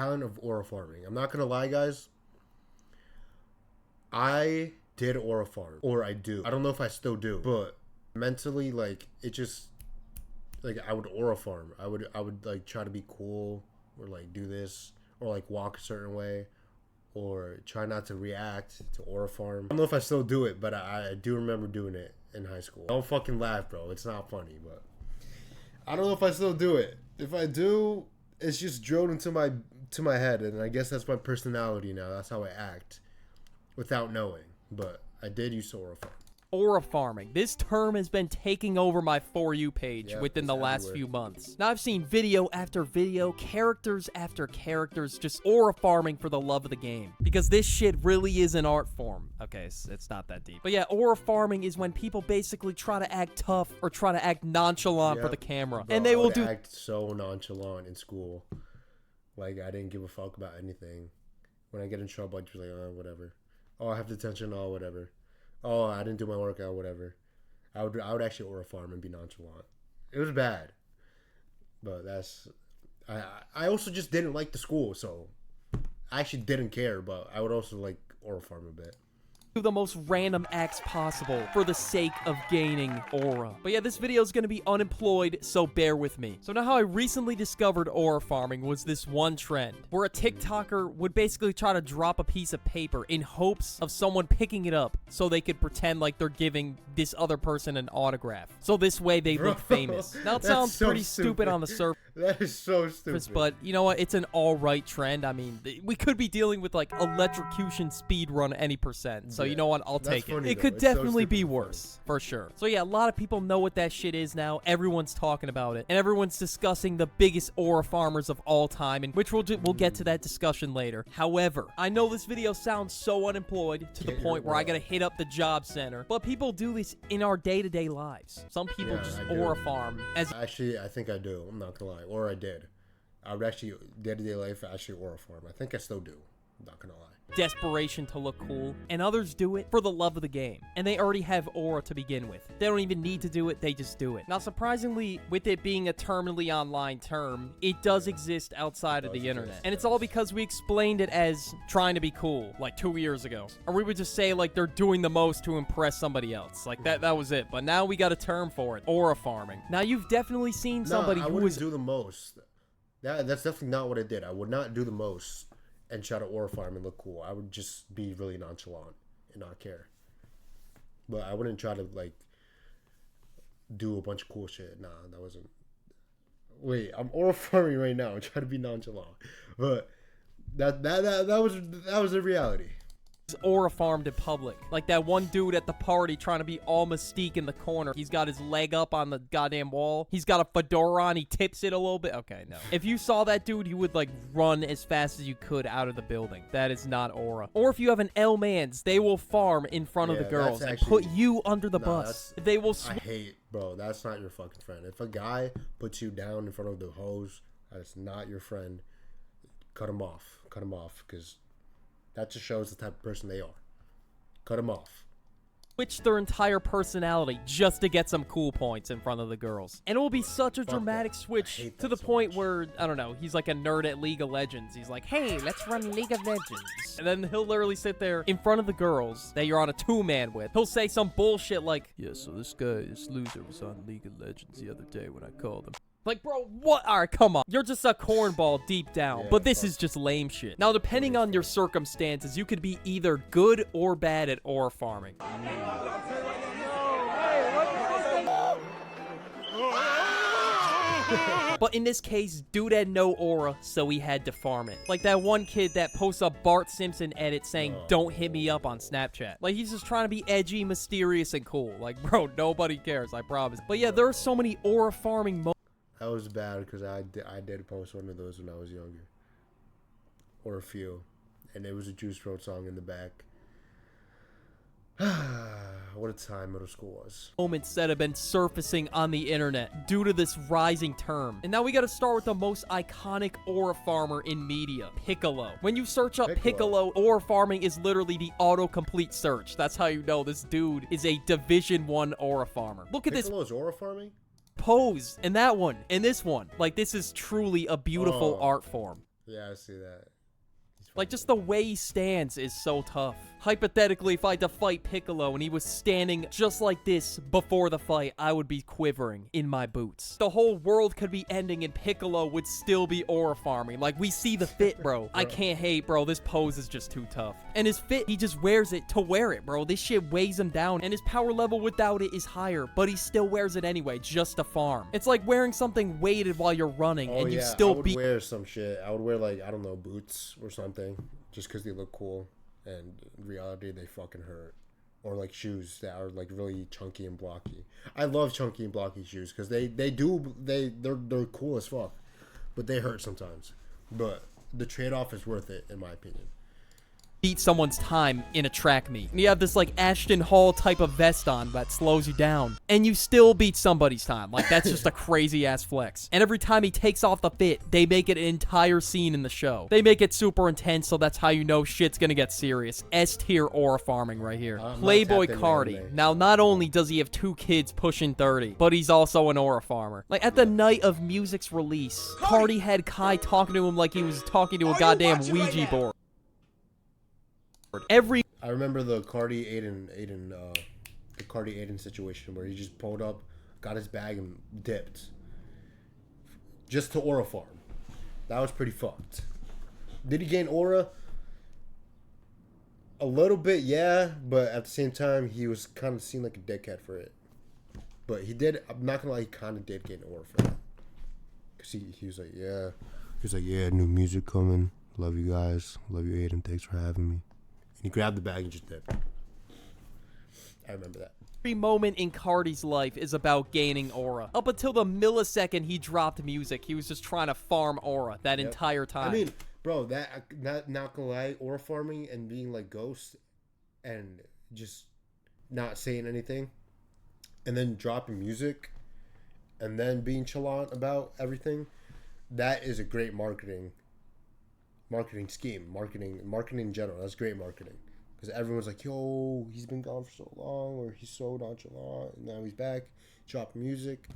Talent of aura farming. I'm not gonna lie, guys. I did aura farm, or I do. I don't know if I still do, but mentally, like, it just, like, I would aura farm. I would like try to be cool, or like do this, or like walk a certain way, or try not to react to aura farm. I don't know if I still do it, but I do remember doing it in high school. Don't fucking laugh, bro. It's not funny, but I don't know if I still do it. If I do, it's just drilled into my head, and I guess that's my personality now. That's how I act, without knowing. But I did use aura farm. Aura farming. This term has been taking over my For You page within the last everywhere. few months. Now I've seen video after video, characters after characters, just aura farming for the love of the game. Because this shit really is an art form. Okay, it's not that deep. But yeah, aura farming is when people basically try to act tough or try to act nonchalant for the camera. Bro, and they I will would do act so nonchalant in school. Like, I didn't give a fuck about anything. When I get in trouble, I just like, oh, whatever. Oh, I have detention, oh, whatever. Oh, I didn't do my workout, whatever. I would actually aura farm and be nonchalant. It was bad. But I also just didn't like the school, so I actually didn't care, but I would also like aura farm a bit. the most random acts possible for the sake of gaining aura. But yeah, this video is going to be unemployed, so bear with me. So now how I recently discovered aura farming was this one trend where a TikToker would basically try to drop a piece of paper in hopes of someone picking it up so they could pretend like they're giving this other person an autograph. So this way they look famous. Now it sounds so pretty stupid on the surface. That is so stupid. But you know what? It's an alright trend. I mean, we could be dealing with like electrocution speed run any percent. So you know what? I'll take it. It could definitely be worse, for sure. So yeah, a lot of people know what that shit is now. Everyone's talking about it. And everyone's discussing the biggest aura farmers of all time, and which we'll get to that discussion later. However, I know this video sounds so unemployed to the point where I gotta hit up the job center. But people do this in our day-to-day lives. Some people just aura farm as... Actually, I think I do. I'm not gonna lie. Or I did. I would actually, day-to-day life, actually aura farm. I think I still do. I'm not gonna lie. Desperation to look cool, and others do it for the love of the game, and they already have aura to begin with. They don't even need to do it, they just do it. Now, surprisingly, with it being a terminally online term, it does exist outside of the internet, and it's all because we explained it as trying to be cool, like 2 years ago. Or we would just say, like, they're doing the most to impress somebody else. Like, that was it. But now we got a term for it, aura farming. Now, you've definitely seen somebody who was... do the most. That's definitely not what I did. I would not do the most and try to aura farm and look cool. I would just be really nonchalant and not care. But I wouldn't try to, like, do a bunch of cool shit. Nah, that wasn't... Wait, I'm aura farming right now. I'm trying to be nonchalant. But that was the reality. Aura farmed in public. Like that one dude at the party trying to be all Mystique in the corner. He's got his leg up on the goddamn wall. He's got a fedora on. He tips it a little bit. Okay, no. If you saw that dude, you would like run as fast as you could out of the building. That is not aura. Or if you have an L-mans, they will farm in front of the girls and put you under the bus. They will... I hate, bro. That's not your fucking friend. If a guy puts you down in front of the hose, that's not your friend. Cut him off. Cut him off, because... that just shows the type of person they are. Cut them off. Switch their entire personality just to get some cool points in front of the girls. And it will be such a dramatic switch to the point where, I don't know, he's like a nerd at League of Legends. He's like, hey, let's run League of Legends. And then he'll literally sit there in front of the girls that you're on a two-man with. He'll say some bullshit like, yeah, so this loser was on League of Legends the other day when I called him. Like, bro, what? Alright, come on. You're just a cornball deep down. But this is just lame shit. Now, depending on your circumstances, you could be either good or bad at aura farming. But in this case, dude had no aura, so he had to farm it. Like that one kid that posts a Bart Simpson edit saying, don't hit me up on Snapchat. Like, he's just trying to be edgy, mysterious, and cool. Like, bro, nobody cares, I promise. But yeah, there are so many aura farming moments. That was bad because I did post one of those when I was younger. Or a few. And it was a Juice WRLD song in the back. What a time middle school was. Moments that have been surfacing on the internet due to this rising term. And now we gotta start with the most iconic aura farmer in media, Piccolo. When you search up Piccolo, aura farming is literally the autocomplete search. That's how you know this dude is a Division 1 aura farmer. Look at this. Piccolo's aura farming? Pose and that one and this one. Like, this is truly a beautiful art form. Yeah, I see that. Like, just the way he stands is so tough. Hypothetically, if I had to fight Piccolo and he was standing just like this before the fight, I would be quivering in my boots. The whole world could be ending and Piccolo would still be aura farming. Like, we see the fit, bro. I can't hate, bro. This pose is just too tough. And his fit, he just wears it to wear it, bro. This shit weighs him down, and his power level without it is higher, but he still wears it anyway, just to farm. It's like wearing something weighted while you're running, and you still I would wear some shit. I would wear, like, I don't know, boots or something, just because they look cool. And in reality, they fucking hurt. Or like shoes that are like really chunky and blocky. I love chunky and blocky shoes because they're cool as fuck, but they hurt sometimes. But the trade-off is worth it, in my opinion. Beat someone's time in a track meet. And you have this like Ashton Hall type of vest on that slows you down, and you still beat somebody's time. Like, that's just a crazy ass flex. And every time he takes off the fit, they make it an entire scene in the show. They make it super intense, so that's how you know shit's gonna get serious. S tier aura farming right here. Playboy Cardi. Now, not only does he have 2 kids pushing 30, but he's also an aura farmer. Like, at the night of music's release, Cardi had Kai talking to him like he was talking to a goddamn Ouija board. I remember the Cardi Aiden situation where he just pulled up, got his bag, and dipped just to aura farm. That was pretty fucked. Did he gain aura? A little bit, yeah, but at the same time, he was kind of seemed like a dickhead for it. But he did. I'm not gonna lie, he kind of did gain aura for it. Cause he was like, yeah, new music coming. Love you guys. Love you, Aiden. Thanks for having me. He grabbed the bag and just dipped. I remember that. Every moment in Cardi's life is about gaining aura. Up until the millisecond he dropped music, he was just trying to farm aura that entire time. I mean, bro, not gonna lie, aura farming and being like Ghost and just not saying anything and then dropping music and then being chalant about everything, that is a great marketing scheme, marketing in general. That's great marketing, because everyone's like, yo, he's been gone for so long, or he's so nonchalant, and now he's back, dropping music.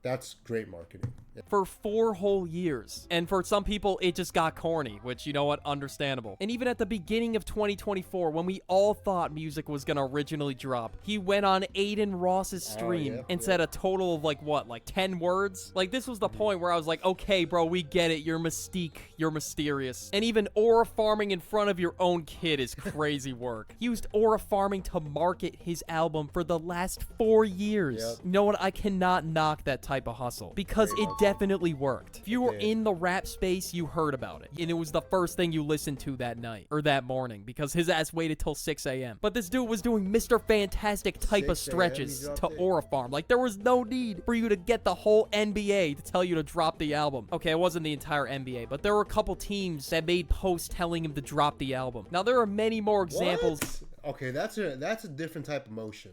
That's great marketing. For 4 whole years. And for some people, it just got corny, which, you know what, understandable. And even at the beginning of 2024, when we all thought music was gonna originally drop, he went on Aiden Ross's stream and said a total of like 10 words? Like, this was the point where I was like, okay, bro, we get it. You're Mystique. You're mysterious. And even aura farming in front of your own kid is crazy work. He used aura farming to market his album for the last 4 years. Yep. You know what? I cannot knock that type of hustle, because it definitely worked. If you were in the rap space, you heard about it, and it was the first thing you listened to that night or that morning, because his ass waited till 6 a.m. But this dude was doing Mr. Fantastic type of stretches to aura farm. Like, there was no need for you to get the whole NBA to tell you to drop the album. Okay, it wasn't the entire NBA, but there were a couple teams that made posts telling him to drop the album. Now, there are many more examples. What? Okay, that's a different type of motion.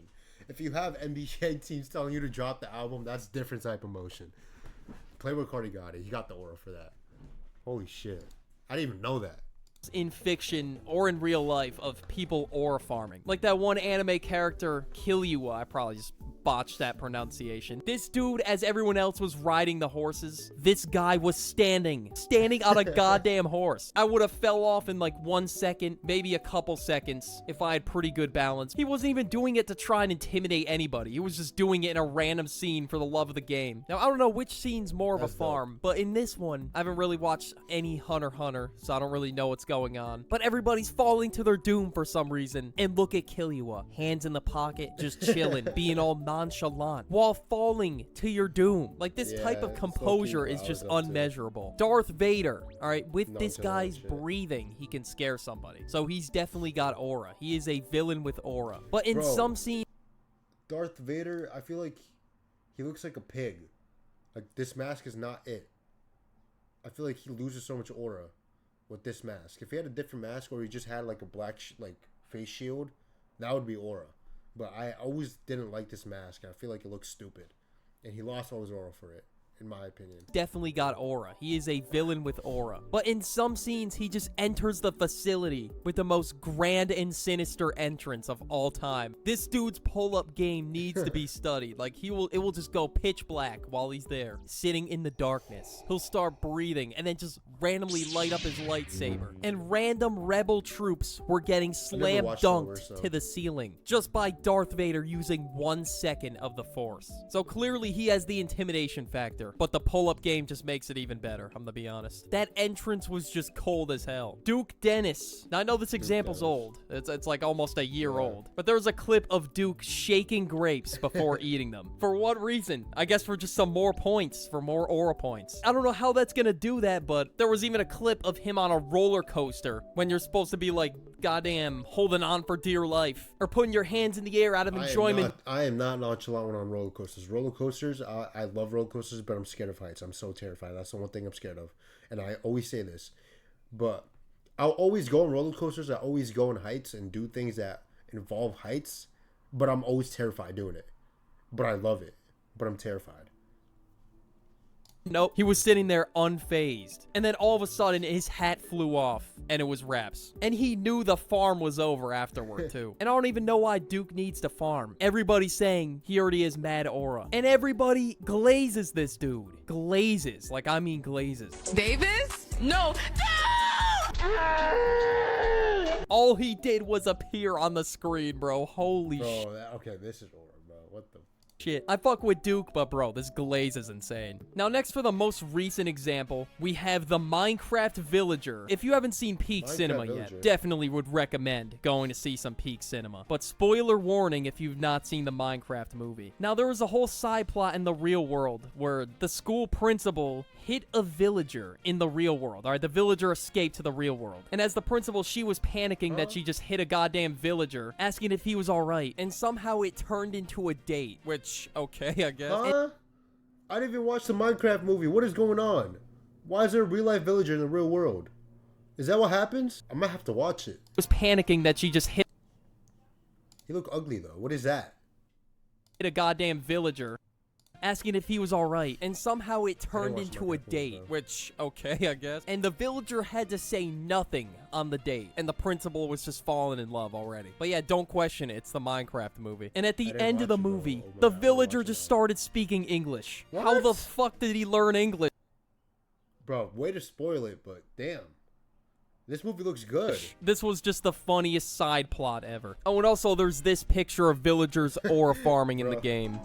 If you have NBA teams telling you to drop the album, that's a different type of motion. Playboy Cardi got it. He got the aura for that. Holy shit. I didn't even know that. In fiction or in real life of people aura farming. Like that one anime character, Killua. I probably just botched that pronunciation. This dude, as everyone else was riding the horses, this guy was standing on a goddamn horse. I would have fell off in like 1 second, maybe a couple seconds, if I had pretty good balance. He wasn't even doing it to try and intimidate anybody. He was just doing it in a random scene for the love of the game. Now, I don't know which scene's more of a farm, but in this one, I haven't really watched any Hunter x Hunter, so I don't really know what's going on. But everybody's falling to their doom for some reason. And look at Killua, hands in the pocket, just chilling, being all nonchalant while falling to your doom. Like, this type of composure is just unmeasurable. Darth Vader, all right, with this guy's breathing, he can scare somebody. So he's definitely got aura. He is a villain with aura. But in some scenes, Darth Vader, I feel like he looks like a pig. Like, this mask is not it. I feel like he loses so much aura with this mask. If he had a different mask, or he just had like a black face shield, that would be aura. But I always didn't like this mask, and I feel like it looks stupid. And he lost all his aura for it, in my opinion. Definitely got aura. He is a villain with aura. But in some scenes, he just enters the facility with the most grand and sinister entrance of all time. This dude's pull-up game needs to be studied. Like, it will just go pitch black while he's there, sitting in the darkness. He'll start breathing and then just randomly light up his lightsaber. And random rebel troops were getting slam watched Star dunked Wars, so. to the ceiling just by Darth Vader using 1 second of the Force. So clearly he has the intimidation factor, but the pull-up game just makes it even better, I'm gonna be honest. That entrance was just cold as hell. Duke Dennis. Now I know this example's old. It's like almost a year old. But there was a clip of Duke shaking grapes before eating them. For what reason? I guess for just some more points, for more aura points. I don't know how that's gonna do that, but there was even a clip of him on a roller coaster when you're supposed to be like, goddamn, holding on for dear life. Or putting your hands in the air out of enjoyment. I am not nonchalant when on roller coasters. Roller coasters, I love roller coasters, but I'm scared of heights. I'm so terrified. That's the one thing I'm scared of. And I always say this. But I'll always go on roller coasters. I always go on heights and do things that involve heights. But I'm always terrified doing it. But I love it. But I'm terrified. Nope, he was sitting there unfazed. And then all of a sudden, his hat flew off, and it was Raps. And he knew the farm was over afterward, too. And I don't even know why Duke needs to farm. Everybody's saying he already has mad aura. And everybody glazes this dude. Glazes. Like, I mean glazes. Davis? No. All he did was appear on the screen, bro. Holy shit. Okay, this is aura, bro. What the... Shit. I fuck with Duke, but bro, this glaze is insane. Now, next for the most recent example, we have the Minecraft Villager. If you haven't seen Peak Cinema yet, definitely would recommend going to see some Peak Cinema. But spoiler warning if you've not seen the Minecraft movie. Now, there was a whole side plot in the real world where the school principal hit a villager in the real world. All right, the villager escaped to the real world. And as the principal, she was panicking that she just hit a goddamn villager, asking if he was all right. And somehow it turned into a date, which, okay, I guess. Huh? I didn't even watch the Minecraft movie. What is going on? Why is there a real-life villager in the real world? Is that what happens? I might have to watch it. Was panicking that she just hit He look ugly, though. What is that? a goddamn villager, asking if he was all right, and somehow it turned into a date, which, okay, I guess. And the villager had to say nothing on the date, and the principal was just falling in love already. But yeah, don't question it, it's the Minecraft movie. And at the end of the movie, the villager just started speaking English. How the fuck did he learn English? Bro, way to spoil it, but damn. This movie looks good. This was just the funniest side plot ever. Oh, and also there's this picture of villagers aura farming in the game.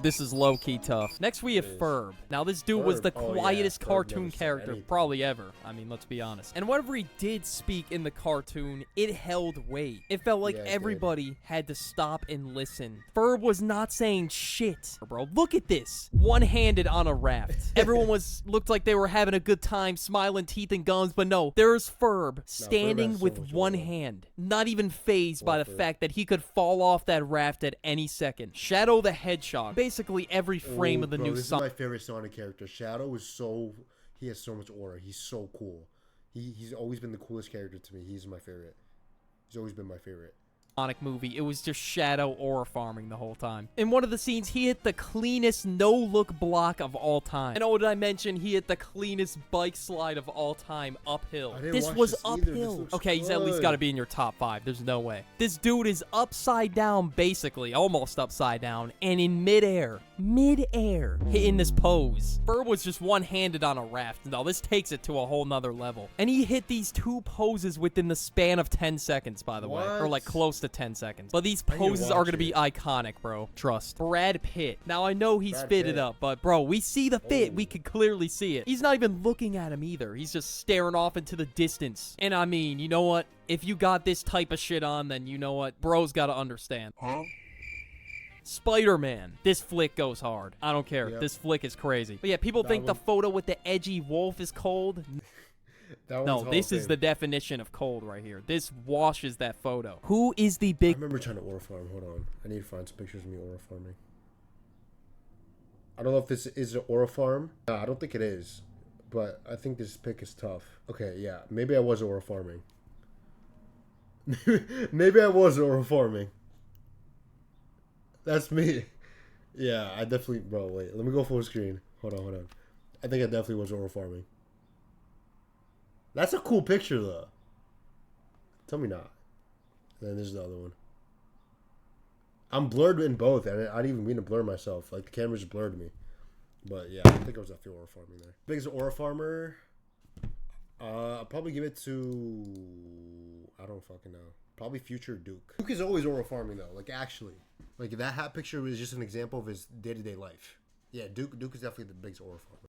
This is low-key tough. Next, we have Ferb. Now, this dude was the quietest cartoon character probably ever. I mean, let's be honest. And whatever he did speak in the cartoon, it held weight. It felt like everybody had to stop and listen. Ferb was not saying shit. Bro, look at this. One-handed on a raft. Everyone looked like they were having a good time, smiling teeth and gums, but no. There's Ferb standing with one hand. Not even fazed by the fact that he could fall off that raft at any second. Shadow the Hedgehog. Basically every frame of the new This Sonic. is my favorite Sonic character. Shadow is so... He has so much aura. He's so cool. He's always been the coolest character to me. He's my favorite. He's always been my favorite. Sonic movie. It was just Shadow aura farming the whole time. In one of the scenes, he hit the cleanest no-look block of all time. And oh, did I mention he hit the cleanest bike slide of all time uphill? This was uphill. Okay, he's at least got to be in your top 5. There's no way. This dude is upside down, basically, almost upside down, and in midair, hitting this pose. Ferb was just one-handed on a raft. No, this takes it to a whole nother level. And he hit these 2 poses within the span of 10 seconds, by the way. Or like close to 10 seconds. But these poses are going to be iconic, bro. Trust. Brad Pitt. Now, I know he's fitted up, but bro, we see the fit. We can clearly see it. He's not even looking at him either. He's just staring off into the distance. And I mean, you know what? If you got this type of shit on, then you know what? Bro's got to understand. Spider-Man. This flick goes hard. I don't care. This flick is crazy. But yeah, people think the photo with the edgy wolf is cold. No, this is the definition of cold right here. This washes that photo. Who is the big... I remember trying to aura farm. Hold on. I need to find some pictures of me aura farming. I don't know if this is an aura farm. No, I don't think it is. But I think this pick is tough. Okay, yeah. Maybe I was aura farming. Maybe I was aura farming. That's me. Yeah, I definitely... Bro, wait. Let me go full screen. Hold on. I think I definitely was aura farming. That's a cool picture, though. Tell me not. And then there's the other one. I'm blurred in both, and I didn't even mean to blur myself. Like, the camera just blurred me. But yeah, I think I was definitely aura farming there. Biggest aura farmer. I'll probably give it to, I don't fucking know. Probably future Duke. Duke is always aura farming though. Like actually, like that hat picture was just an example of his day-to-day life. Yeah, Duke is definitely the biggest aura farmer.